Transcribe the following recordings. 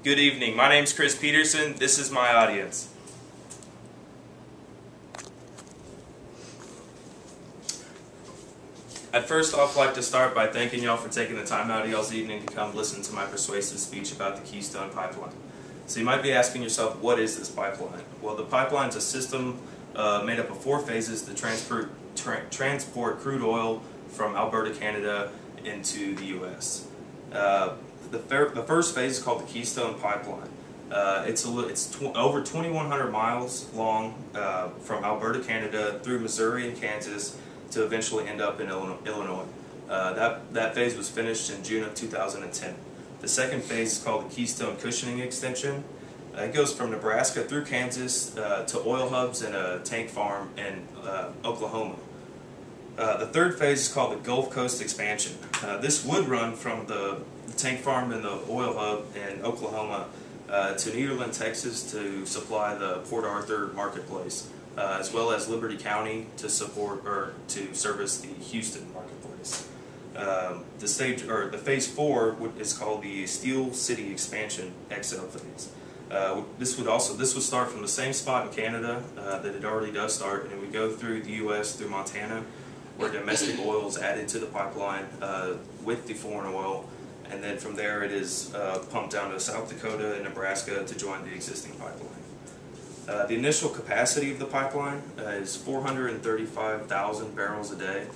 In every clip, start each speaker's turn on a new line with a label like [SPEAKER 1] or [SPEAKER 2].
[SPEAKER 1] Good evening. My name's Chris Peterson. This is my audience. I'd first off like to start by thanking y'all for taking the time out of y'all's evening to come listen to my persuasive speech about the Keystone Pipeline. So you might be asking yourself, what is this pipeline? Well, the pipeline is a system made up of 4 phases to transport crude oil from Alberta, Canada into the U.S. The first phase is called the Keystone Pipeline. It's over 2,100 miles long from Alberta, Canada, through Missouri and Kansas to eventually end up in Illinois. That phase was finished in June of 2010. The second phase is called the Keystone Cushioning Extension. It goes from Nebraska through Kansas to oil hubs and a tank farm in Oklahoma. The third phase is called the Gulf Coast Expansion. This would run from the tank farm and the oil hub in Oklahoma to Nederland, Texas to supply the Port Arthur marketplace, as well as Liberty County to service the Houston marketplace. The phase 4 is called the Steel City Expansion XL phase. This would start from the same spot in Canada that it already does start, and it would go through the U.S. through Montana, where domestic oil is added to the pipeline with the foreign oil, and then from there it is pumped down to South Dakota and Nebraska to join the existing pipeline. The initial capacity of the pipeline is 435,000 barrels a day,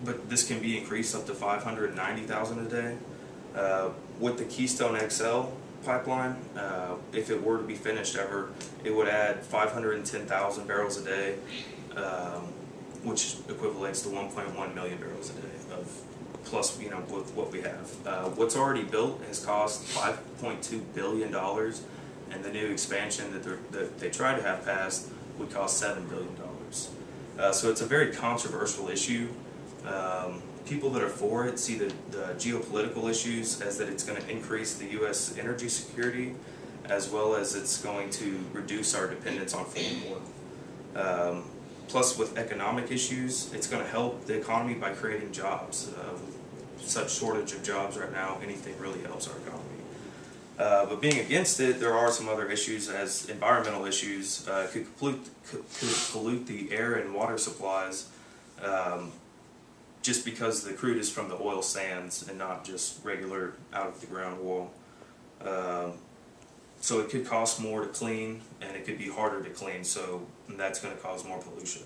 [SPEAKER 1] but this can be increased up to 590,000 a day. With the Keystone XL pipeline, if it were to be finished ever, it would add 510,000 barrels a day, which equivalates to 1.1 million barrels a day of plus, with what we have. What's already built has cost $5.2 billion, and the new expansion that they try to have passed would cost $7 billion. So it's a very controversial issue. People that are for it see the geopolitical issues as that it's going to increase the U.S. energy security, as well as it's going to reduce our dependence on foreign oil. Plus, with economic issues, it's going to help the economy by creating jobs. With such shortage of jobs right now, anything really helps our economy. But being against it, there are some other issues, as environmental issues could pollute the air and water supplies, just because the crude is from the oil sands and not just regular out of the ground oil. So it could cost more to clean, and it could be harder to clean, so that's going to cause more pollution,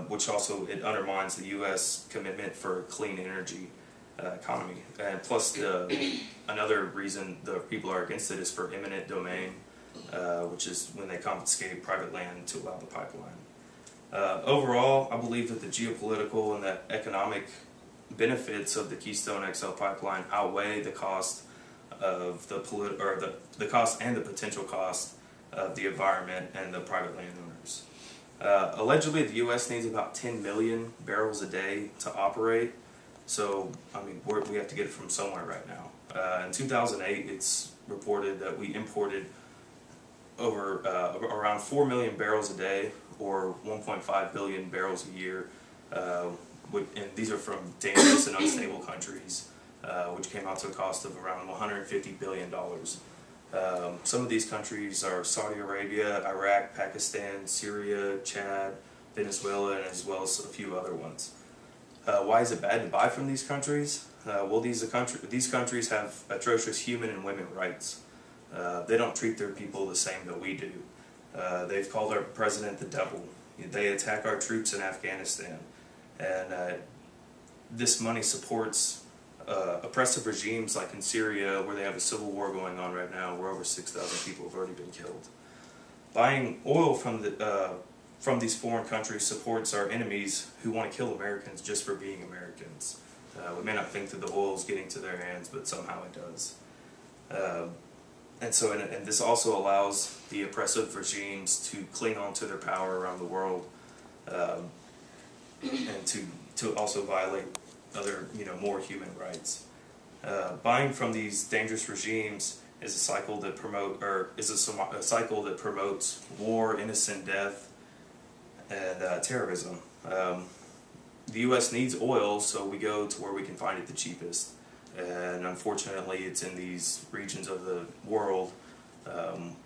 [SPEAKER 1] which also it undermines the U.S. commitment for clean energy economy. And plus, another reason the people are against it is for eminent domain, which is when they confiscate private land to allow the pipeline. Overall, I believe that the geopolitical and the economic benefits of the Keystone XL pipeline outweigh the cost of the cost and the potential cost of the environment and the private landowners. Allegedly, the U.S. needs about 10 million barrels a day to operate. So, we have to get it from somewhere right now. In 2008, it's reported that we imported over around 4 million barrels a day, or 1.5 billion barrels a year, and these are from dangerous and unstable countries, which came out to a cost of around $150 billion. Some of these countries are Saudi Arabia, Iraq, Pakistan, Syria, Chad, Venezuela, and as well as a few other ones. Why is it bad to buy from these countries? Well, these countries have atrocious human and women rights. They don't treat their people the same that we do. They've called our president the devil. They attack our troops in Afghanistan. And this money supports oppressive regimes like in Syria, where they have a civil war going on right now, where over 6,000 people have already been killed. Buying oil from these foreign countries supports our enemies who want to kill Americans just for being Americans. We may not think that the oil is getting to their hands, but somehow it does. And this also allows the oppressive regimes to cling on to their power around the world, and to also violate other, more human rights. Buying from these dangerous regimes is a cycle that promotes war, innocent death, and terrorism. The U.S. needs oil, so we go to where we can find it the cheapest. and unfortunately it's in these regions of the world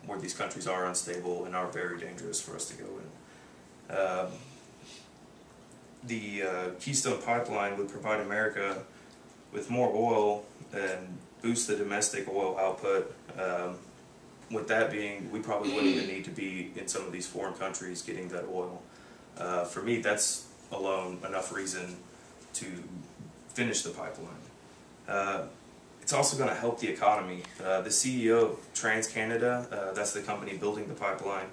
[SPEAKER 1] where these countries are unstable and are very dangerous for us to go in. The Keystone Pipeline would provide America with more oil and boost the domestic oil output. With that being, we probably wouldn't even need to be in some of these foreign countries getting that oil. For me, that's alone enough reason to finish the pipeline. It's also going to help the economy. The CEO of TransCanada, that's the company building the pipeline,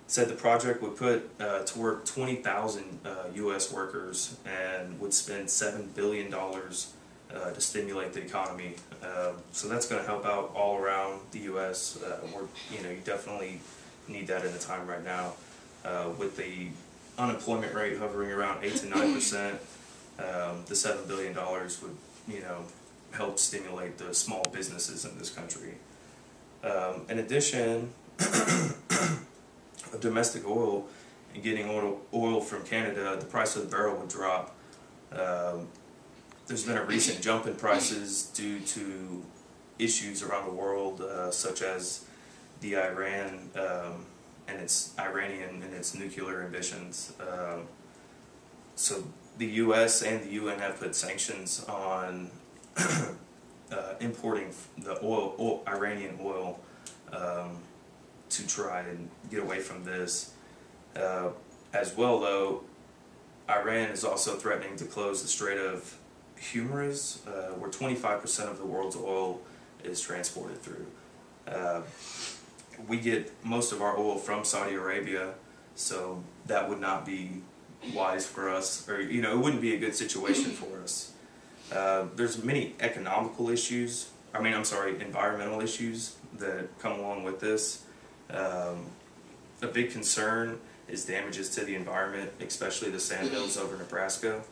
[SPEAKER 1] said the project would put to work 20,000 U.S. workers and would spend $7 billion to stimulate the economy. So that's going to help out all around the U.S. You definitely need that in the time right now. With the unemployment rate hovering around 8 to 9%, the $7 billion would, help stimulate the small businesses in this country. In addition, of domestic oil and getting oil from Canada, the price of the barrel would drop. There's been a recent jump in prices due to issues around the world, such as the Iranian and its nuclear ambitions. So the U.S. and the UN have put sanctions on importing the Iranian oil, to try and get away from this. As well, though, Iran is also threatening to close the Strait of Hormuz, where 25% of the world's oil is transported through. We get most of our oil from Saudi Arabia, so that would not be wise for us, or it wouldn't be a good situation for us. There's many environmental issues that come along with this. A big concern is damages to the environment, especially the sandhills over Nebraska.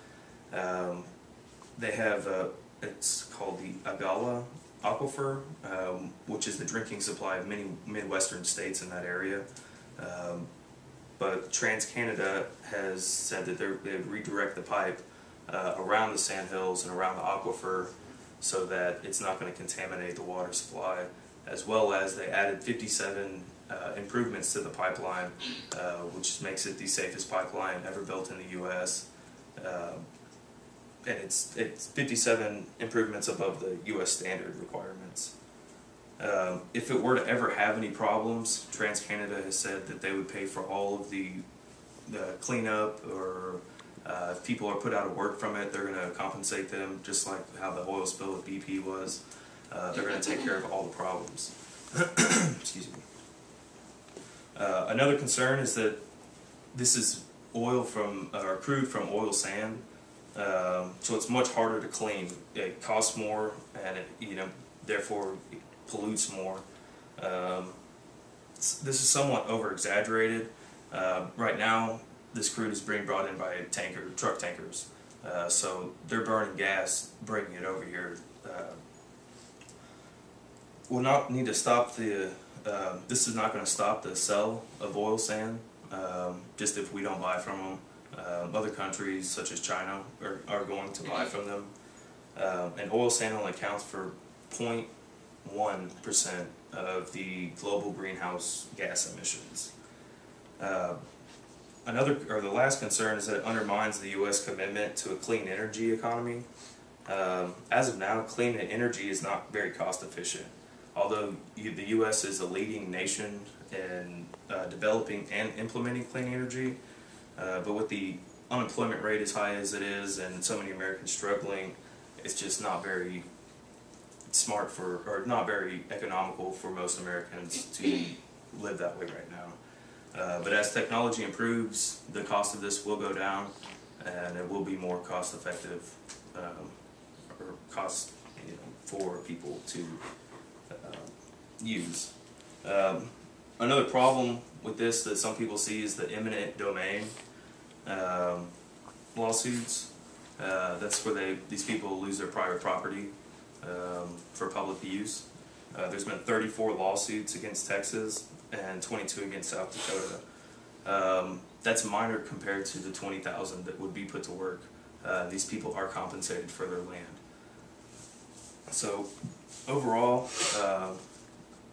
[SPEAKER 1] They have, it's called the Agala Aquifer, which is the drinking supply of many Midwestern states in that area. But TransCanada has said that they would redirect the pipe around the sandhills and around the aquifer so that it's not going to contaminate the water supply, as well as they added 57 improvements to the pipeline, which makes it the safest pipeline ever built in the U.S. And it's 57 improvements above the U.S. standard requirements. If it were to ever have any problems, TransCanada has said that they would pay for all of the cleanup, or if people are put out of work from it, they're going to compensate them, just like how the oil spill with BP was. They're going to take care of all the problems. Excuse me. Another concern is that this is oil from, or crude from oil sand, so it's much harder to clean. It costs more, and it, therefore it pollutes more. This is somewhat over-exaggerated. Right now, this crude is being brought in by truck tankers, so they're burning gas, bringing it over here. We'll not need to stop the. This is not going to stop the sale of oil sand, just if we don't buy from them. Other countries, such as China, are going to buy from them. And oil sand only accounts for 0.1% of the global greenhouse gas emissions. The last concern is that it undermines the U.S. commitment to a clean energy economy. As of now, clean energy is not very cost efficient. Although the U.S. is a leading nation in developing and implementing clean energy, but with the unemployment rate as high as it is and so many Americans struggling, it's just not very smart or not very economical for most Americans to live that way right now. But as technology improves, the cost of this will go down, and it will be more cost effective, or cost for people to use. Another problem with this that some people see is the eminent domain lawsuits. That's where these people lose their private property for public use. There's been 34 lawsuits against Texas and 22 against South Dakota. That's minor compared to the 20,000 that would be put to work. These people are compensated for their land. So overall,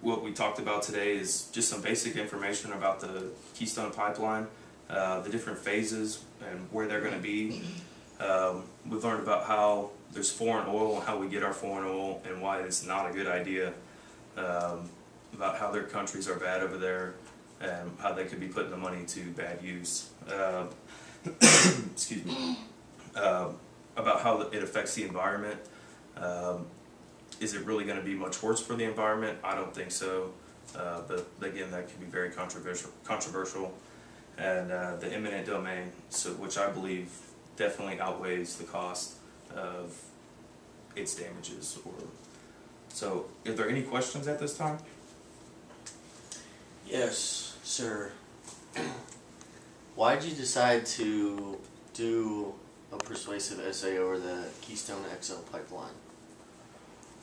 [SPEAKER 1] what we talked about today is just some basic information about the Keystone Pipeline, the different phases and where they're going to be. We've learned about how there's foreign oil and how we get our foreign oil and why it's not a good idea, about how their countries are bad over there and how they could be putting the money to bad use. Excuse me. About how it affects the environment. Is it really going to be much worse for the environment? I don't think so. But again, that can be very controversial. And the eminent domain, which I believe definitely outweighs the cost of its damages. So, are there any questions at this time?
[SPEAKER 2] Yes, sir. Why did you decide to do a persuasive essay over the Keystone XL pipeline?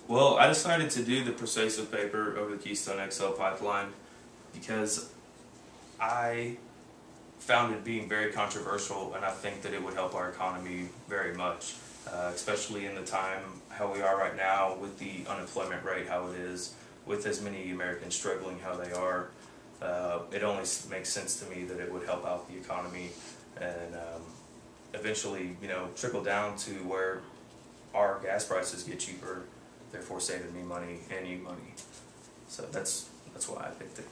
[SPEAKER 1] Well, I decided to do the persuasive paper over the Keystone XL pipeline because I found it being very controversial, and I think that it would help our economy very much, especially in the time how we are right now with the unemployment rate how it is, with as many Americans struggling how they are. It only makes sense to me that it would help out the economy and eventually, trickle down to where our gas prices get cheaper, therefore saving me money and you money. So that's why I picked it.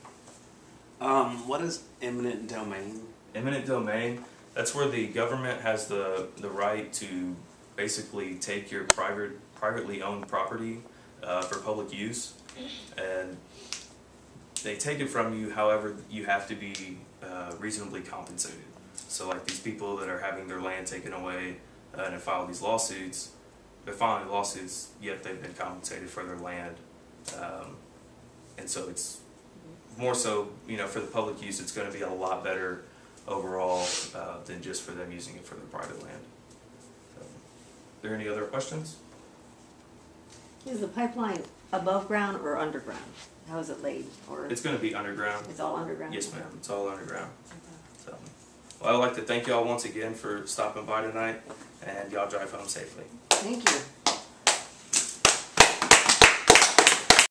[SPEAKER 2] What is eminent domain?
[SPEAKER 1] Eminent domain, that's where the government has the right to basically take your privately owned property for public use, and they take it from you. However, you have to be reasonably compensated. So like these people that are having their land taken away and have filed these lawsuits, they're filing lawsuits, yet they've been compensated for their land. And so it's more so, for the public use, it's going to be a lot better overall than just for them using it for their private land. So, are there any other questions?
[SPEAKER 3] Is the pipeline above ground or underground? How is it laid? Or
[SPEAKER 1] It's going to be underground.
[SPEAKER 3] it's all underground?
[SPEAKER 1] Yes, ma'am. It's all underground. So, well, I'd like to thank y'all once again for stopping by tonight, and y'all drive home safely.
[SPEAKER 3] Thank you.